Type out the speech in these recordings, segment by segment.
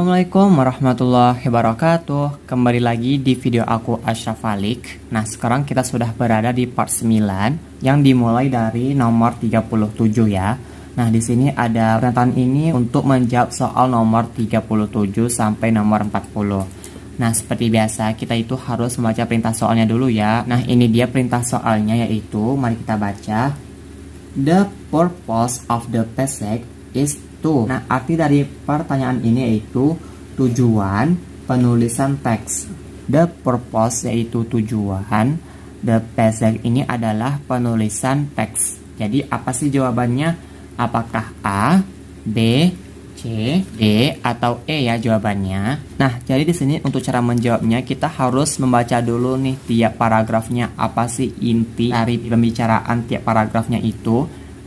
Assalamualaikum warahmatullahi wabarakatuh. Kembali lagi di video aku Ashraf Falik. Nah, sekarang kita sudah berada di part 9 yang dimulai dari nomor 37 ya. Nah, di sini ada pernyataan ini untuk menjawab soal nomor 37 sampai nomor 40. Nah, seperti biasa kita itu harus membaca perintah soalnya dulu ya. Nah, ini dia perintah soalnya, yaitu mari kita baca. The purpose of the passage is to. Nah, arti dari pertanyaan ini yaitu tujuan penulisan teks. The purpose yaitu tujuan. The passage ini adalah penulisan teks. Jadi apa sih jawabannya? Apakah A, B, C, D, atau E ya jawabannya? Nah, jadi di sini untuk cara menjawabnya kita harus membaca dulu nih tiap paragrafnya. Apa sih inti dari pembicaraan tiap paragrafnya itu?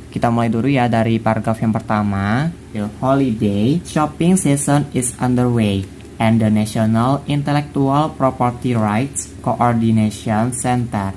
Kita mulai dulu ya dari paragraf yang pertama. The holiday shopping season is underway and the National Intellectual Property Rights Coordination Center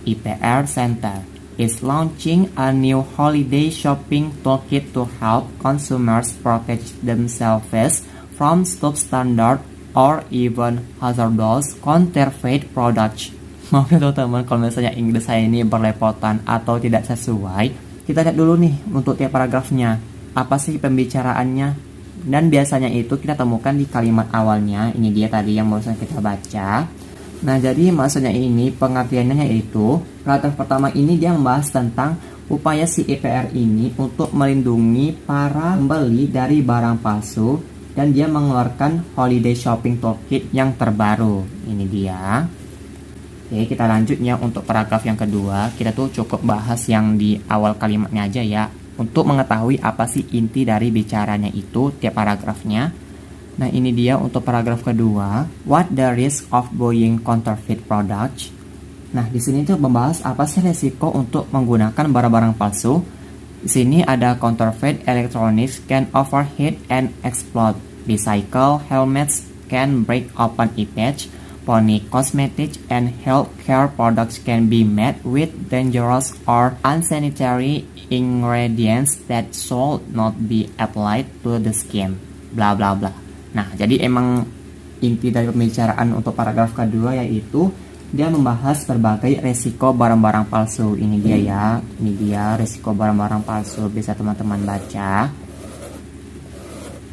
(IPR Center) is launching a new holiday shopping toolkit to help consumers protect themselves from substandard or even hazardous counterfeit products. Maaf ya teman-teman kalau misalnya Inggris saya ini berlepotan atau tidak sesuai. Kita lihat dulu nih untuk tiap paragrafnya. Apa sih pembicaraannya? Dan biasanya itu kita temukan di kalimat awalnya. Ini dia tadi yang barusan kita baca. Nah, jadi maksudnya ini pengertiannya yaitu paragraf pertama ini dia membahas tentang upaya si IPR ini untuk melindungi para pembeli dari barang palsu, dan dia mengeluarkan holiday shopping toolkit yang terbaru. Ini dia. Oke, kita lanjutnya untuk paragraf yang kedua. Kita tuh cukup bahas yang di awal kalimatnya aja ya, untuk mengetahui apa sih inti dari bicaranya itu tiap paragrafnya. Nah, ini dia untuk paragraf kedua. What the risk of buying counterfeit products? Nah, di sini tuh membahas apa sih resiko untuk menggunakan barang-barang palsu. Di sini ada counterfeit electronics can overheat and explode. Bicycle helmets can break open image. Pony cosmetics and healthcare products can be made with dangerous or unsanitary ingredients that should not be applied to the skin. Bla bla bla. Nah, jadi emang inti dari pembicaraan untuk paragraf kedua yaitu dia membahas berbagai resiko barang-barang palsu. Ini dia ya. Ini dia resiko barang-barang palsu, bisa teman-teman baca.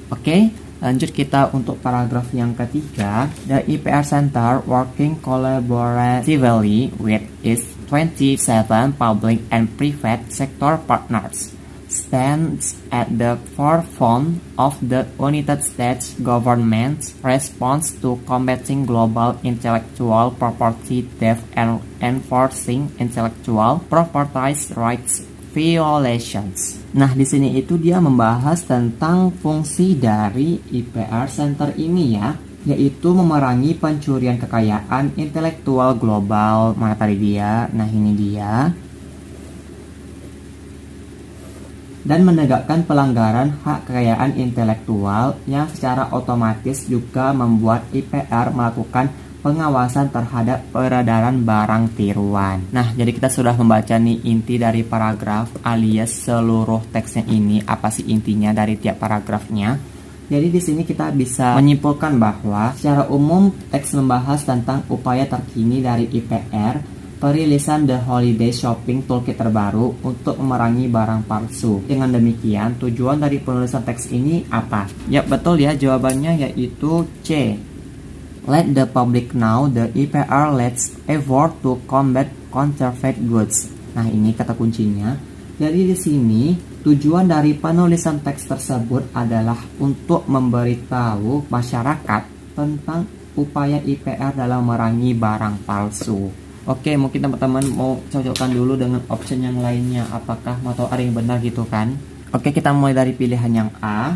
Oke. Lanjut kita untuk paragraf yang ketiga. The IPR Center working collaboratively with its 27 public and private sector partners stands at the forefront of the United States government's response to combating global intellectual property theft and enforcing intellectual property rights violations. Nah, di sini itu dia membahas tentang fungsi dari IPR Center ini ya, yaitu memerangi pencurian kekayaan intelektual global. Mana tadi dia? Nah, ini dia. Dan menegakkan pelanggaran hak kekayaan intelektual yang secara otomatis juga membuat IPR melakukan pengawasan terhadap peredaran barang tiruan. Nah, jadi kita sudah membaca nih inti dari paragraf alias seluruh teksnya ini. Apa sih intinya dari tiap paragrafnya? Jadi di sini kita bisa menyimpulkan bahwa secara umum teks membahas tentang upaya terkini dari IPR perilisan The Holiday Shopping Toolkit terbaru untuk memerangi barang palsu. Dengan demikian, tujuan dari penulisan teks ini apa? Ya, betul ya, jawabannya yaitu C. Let the public know the IPR leads effort to combat counterfeit goods. Nah, ini kata kuncinya. Jadi di sini tujuan dari penulisan teks tersebut adalah untuk memberitahu masyarakat tentang upaya IPR dalam memerangi barang palsu. Oke, mungkin teman-teman mau cocokkan dulu dengan option yang lainnya. Apakah mau tahu ada yang benar gitu kan? Oke, kita mulai dari pilihan yang A.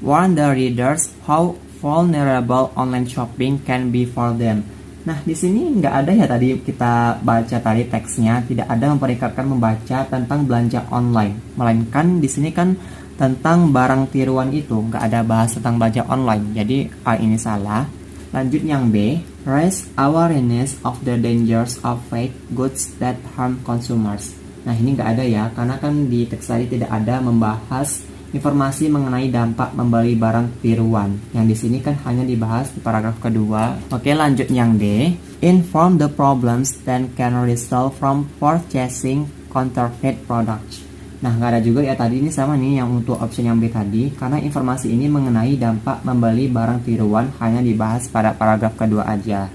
Warn the readers how vulnerable online shopping can be for them. Nah, di sini nggak ada ya tadi kita baca tadi teksnya, tidak ada memperlihatkan membaca tentang belanja online. Melainkan di sini kan tentang barang tiruan itu, nggak ada bahas tentang belanja online. Jadi A ini salah. Lanjut yang B, raise awareness of the dangers of fake goods that harm consumers. Nah, ini nggak ada ya, karena kan di teks tadi tidak ada membahas informasi mengenai dampak membeli barang tiruan. Yang di sini kan hanya dibahas di paragraf kedua. Oke, lanjut yang D. Inform the problems that can result from purchasing counterfeit products. Nah, nggak ada juga ya tadi, ini sama nih yang untuk option yang B tadi, karena informasi ini mengenai dampak membeli barang tiruan hanya dibahas pada paragraf kedua aja.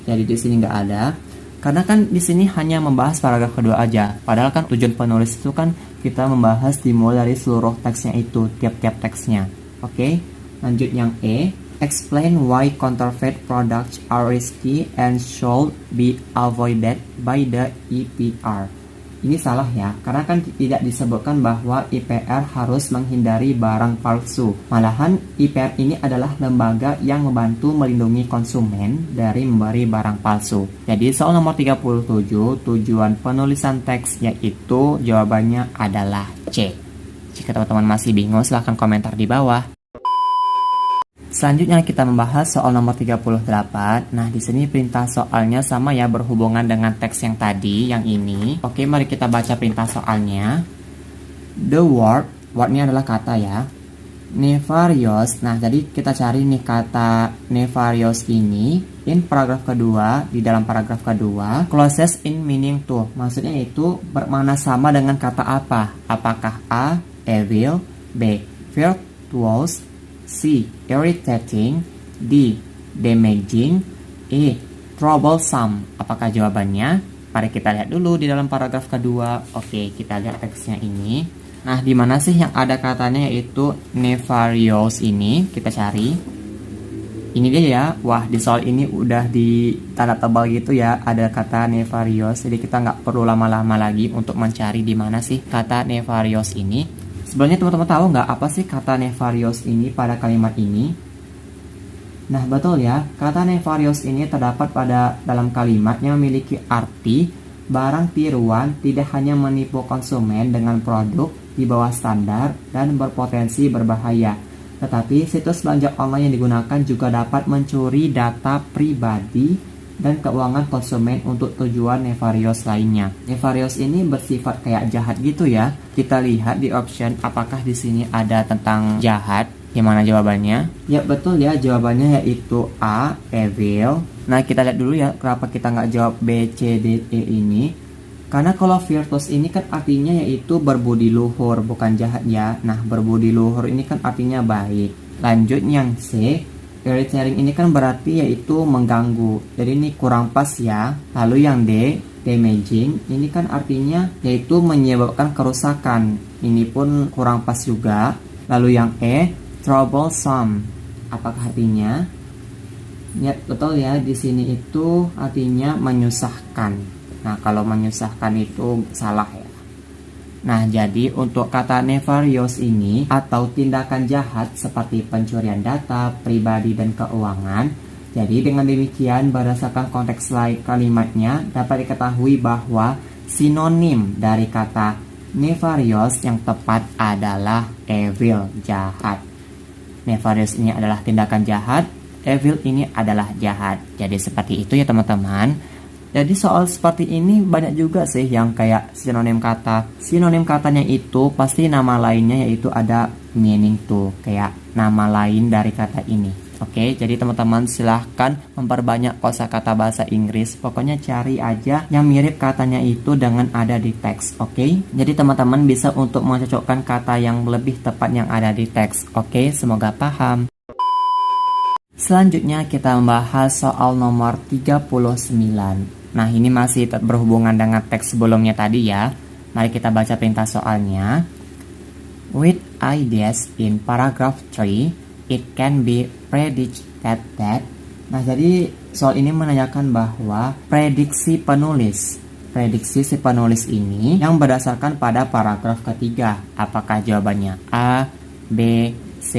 Jadi di sini nggak ada. Karena kan di sini hanya membahas paragraf kedua aja. Padahal kan tujuan penulis itu kan kita membahas dimulai dari seluruh teksnya itu, tiap-tiap teksnya. Oke, lanjut yang E. Explain why counterfeit products are risky and should be avoided by the EPR. Ini salah ya, karena kan tidak disebutkan bahwa IPR harus menghindari barang palsu. Malahan IPR ini adalah lembaga yang membantu melindungi konsumen dari membeli barang palsu. Jadi soal nomor 37, tujuan penulisan teks yaitu jawabannya adalah C. Jika teman-teman masih bingung, silahkan komentar di bawah. Selanjutnya kita membahas soal nomor 38. Nah, di sini perintah soalnya sama ya, berhubungan dengan teks yang tadi, yang ini. Oke, mari kita baca perintah soalnya. The wordnya adalah kata ya. Nefarious. Nah, jadi kita cari nih kata nefarious ini in paragraf kedua, di dalam paragraf kedua. Closest in meaning to. Maksudnya itu bermakna sama dengan kata apa? Apakah A, evil, B, virtuous, C. Irritating, D. Damaging, E. Troublesome. Apakah jawabannya? Mari kita lihat dulu di dalam paragraf kedua. Oke, kita lihat teksnya ini. Nah, di mana sih yang ada katanya yaitu nefarious ini? Kita cari. Ini dia ya. Wah, di soal ini udah di tanda tebal gitu ya. Ada kata nefarious. Jadi kita nggak perlu lama-lama lagi untuk mencari di mana sih kata nefarious ini. Sebenarnya teman-teman tahu nggak apa sih kata nefarious ini pada kalimat ini? Nah, betul ya, kata nefarious ini terdapat pada dalam kalimat yang memiliki arti barang tiruan tidak hanya menipu konsumen dengan produk di bawah standar dan berpotensi berbahaya, tetapi situs belanja online yang digunakan juga dapat mencuri data pribadi dan keuangan konsumen untuk tujuan nefarious lainnya. Nefarious ini bersifat kayak jahat gitu ya. Kita lihat di option apakah di sini ada tentang jahat. Gimana jawabannya? Ya betul ya, jawabannya yaitu A, evil. Nah, kita lihat dulu ya kenapa kita nggak jawab B, C, D, E ini. Karena kalau virtuous ini kan artinya yaitu berbudi luhur, bukan jahat ya. Nah, berbudi luhur ini kan artinya baik. Lanjut yang C. Irritating ini kan berarti yaitu mengganggu. Jadi ini kurang pas ya. Lalu yang D, damaging, ini kan artinya yaitu menyebabkan kerusakan. Ini pun kurang pas juga. Lalu yang E, troublesome. Apakah artinya? Ya, betul ya. Di sini itu artinya menyusahkan. Nah, kalau menyusahkan itu salah ya. Nah, jadi untuk kata nefarious ini atau tindakan jahat seperti pencurian data, pribadi, dan keuangan. Jadi dengan demikian berdasarkan konteks lain kalimatnya dapat diketahui bahwa sinonim dari kata nefarious yang tepat adalah evil, jahat. Nefarious ini adalah tindakan jahat, evil ini adalah jahat. Jadi seperti itu ya teman-teman. Jadi soal seperti ini banyak juga sih yang kayak sinonim kata. Sinonim katanya itu pasti nama lainnya yaitu ada meaning to, kayak nama lain dari kata ini. Oke, jadi teman-teman silahkan memperbanyak kosakata bahasa Inggris. Pokoknya cari aja yang mirip katanya itu dengan ada di teks. Oke, jadi teman-teman bisa untuk mencocokkan kata yang lebih tepat yang ada di teks. Oke, semoga paham. Selanjutnya kita membahas soal nomor 39. Nah, ini masih berhubungan dengan teks sebelumnya tadi ya. Mari kita baca perintah soalnya. With ideas in paragraph 3, it can be predicted that. Nah, jadi soal ini menanyakan bahwa prediksi si penulis ini yang berdasarkan pada paragraf ketiga. Apakah jawabannya A, B, C,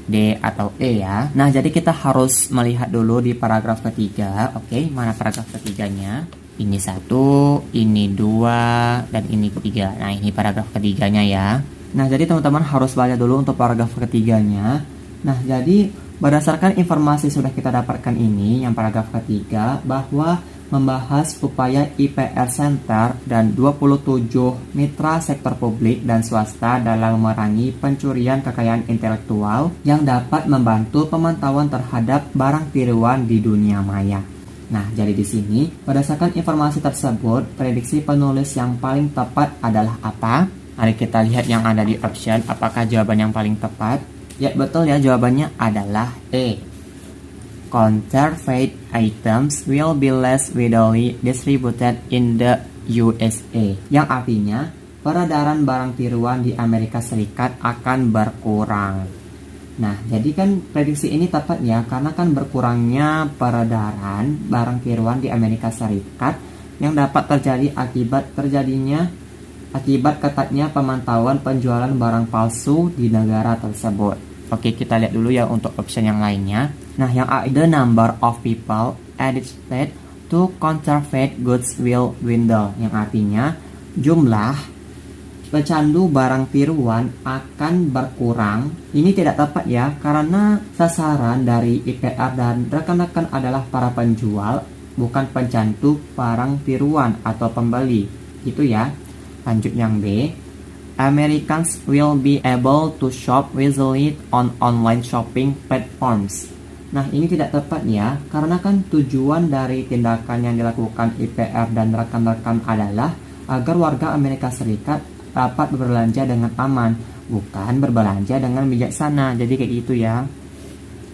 D, atau E ya. Nah, jadi kita harus melihat dulu di paragraf ketiga. Oke, mana paragraf ketiganya? Ini 1, ini 2, dan ini 3. Nah, ini paragraf ketiganya ya. Nah, jadi teman-teman harus baca dulu untuk paragraf ketiganya. Nah, jadi berdasarkan informasi sudah kita dapatkan ini, yang paragraf ketiga, bahwa membahas upaya IPR Center dan 27 mitra sektor publik dan swasta dalam memerangi pencurian kekayaan intelektual yang dapat membantu pemantauan terhadap barang tiruan di dunia maya. Nah, jadi di sini berdasarkan informasi tersebut, prediksi penulis yang paling tepat adalah apa? Mari kita lihat yang ada di option, apakah jawaban yang paling tepat? Ya, betul ya, jawabannya adalah E. Counterfeit items will be less widely distributed in the USA. Yang artinya, peredaran barang tiruan di Amerika Serikat akan berkurang. Nah, jadi kan prediksi ini tepat ya, karena kan berkurangnya peredaran barang tiruan di Amerika Serikat yang dapat terjadi akibat ketatnya pemantauan penjualan barang palsu di negara tersebut. Oke, kita lihat dulu ya untuk option yang lainnya. Nah, yang A, the number of people addicted to counterfeit goods will dwindle. Yang artinya jumlah pecandu barang tiruan akan berkurang. Ini tidak tepat ya, karena sasaran dari IPR dan rekan-rekan adalah para penjual, bukan pecandu barang tiruan atau pembeli. Itu ya. Lanjut yang B. Americans will be able to shop easily on online shopping platforms. Nah, ini tidak tepat ya, karena kan tujuan dari tindakan yang dilakukan IPR dan rekan-rekan adalah agar warga Amerika Serikat dapat berbelanja dengan aman, bukan berbelanja dengan bijaksana. Jadi kayak gitu ya.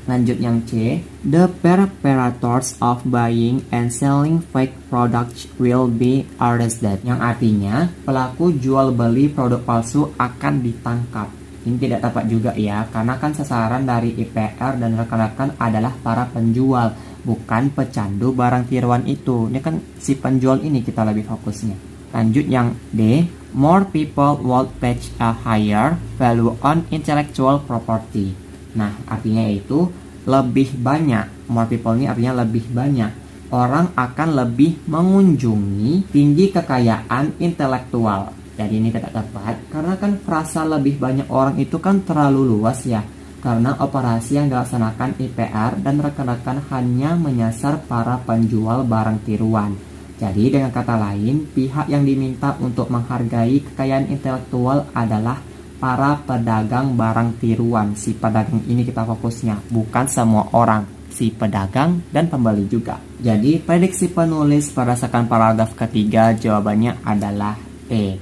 Lanjut yang C. The perpetrators of buying and selling fake products will be arrested. Yang artinya pelaku jual beli produk palsu akan ditangkap. Ini tidak tepat juga ya, karena kan sasaran dari IPR dan rekan-rekan adalah para penjual, bukan pecandu barang tiruan itu. Ini kan si penjual ini kita lebih fokusnya. Lanjut yang D. More people will pay a higher value on intellectual property. Nah, artinya yaitu lebih banyak. More people ini artinya lebih banyak. Orang akan lebih mengunjungi tinggi kekayaan intelektual. Jadi ini tidak tepat, karena kan frasa lebih banyak orang itu kan terlalu luas ya. Karena operasi yang dilaksanakan IPR dan rekan-rekan hanya menyasar para penjual barang tiruan. Jadi dengan kata lain, pihak yang diminta untuk menghargai kekayaan intelektual adalah para pedagang barang tiruan. Si pedagang ini kita fokusnya, bukan semua orang, si pedagang dan pembeli juga. Jadi prediksi penulis berdasarkan paragraf ketiga jawabannya adalah E.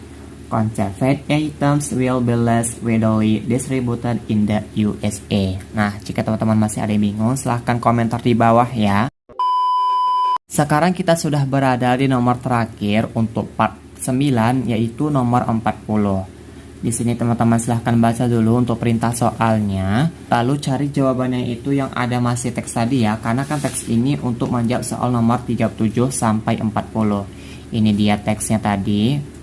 Counterfeit items will be less widely distributed in the USA. Nah, jika teman-teman masih ada yang bingung, silahkan komentar di bawah ya. Sekarang kita sudah berada di nomor terakhir untuk part 9, yaitu nomor 40. Di sini teman-teman silahkan baca dulu untuk perintah soalnya, lalu cari jawabannya itu yang ada masih teks tadi ya, karena kan teks ini untuk menjawab soal nomor 37 sampai 40. Ini dia teksnya tadi.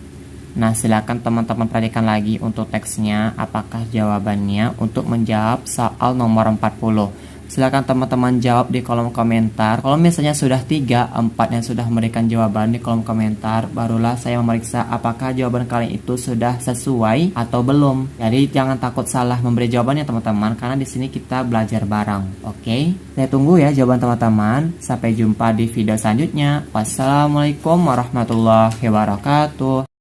Nah, silakan teman-teman perhatikan lagi untuk teksnya, apakah jawabannya untuk menjawab soal nomor 40. Silakan teman-teman jawab di kolom komentar. Kalau misalnya sudah 3, 4 yang sudah memberikan jawaban di kolom komentar, barulah saya memeriksa apakah jawaban kalian itu sudah sesuai atau belum. Jadi jangan takut salah memberi jawabannya teman-teman, karena di sini kita belajar bareng. Oke? Saya tunggu ya jawaban teman-teman. Sampai jumpa di video selanjutnya. Wassalamualaikum warahmatullahi wabarakatuh.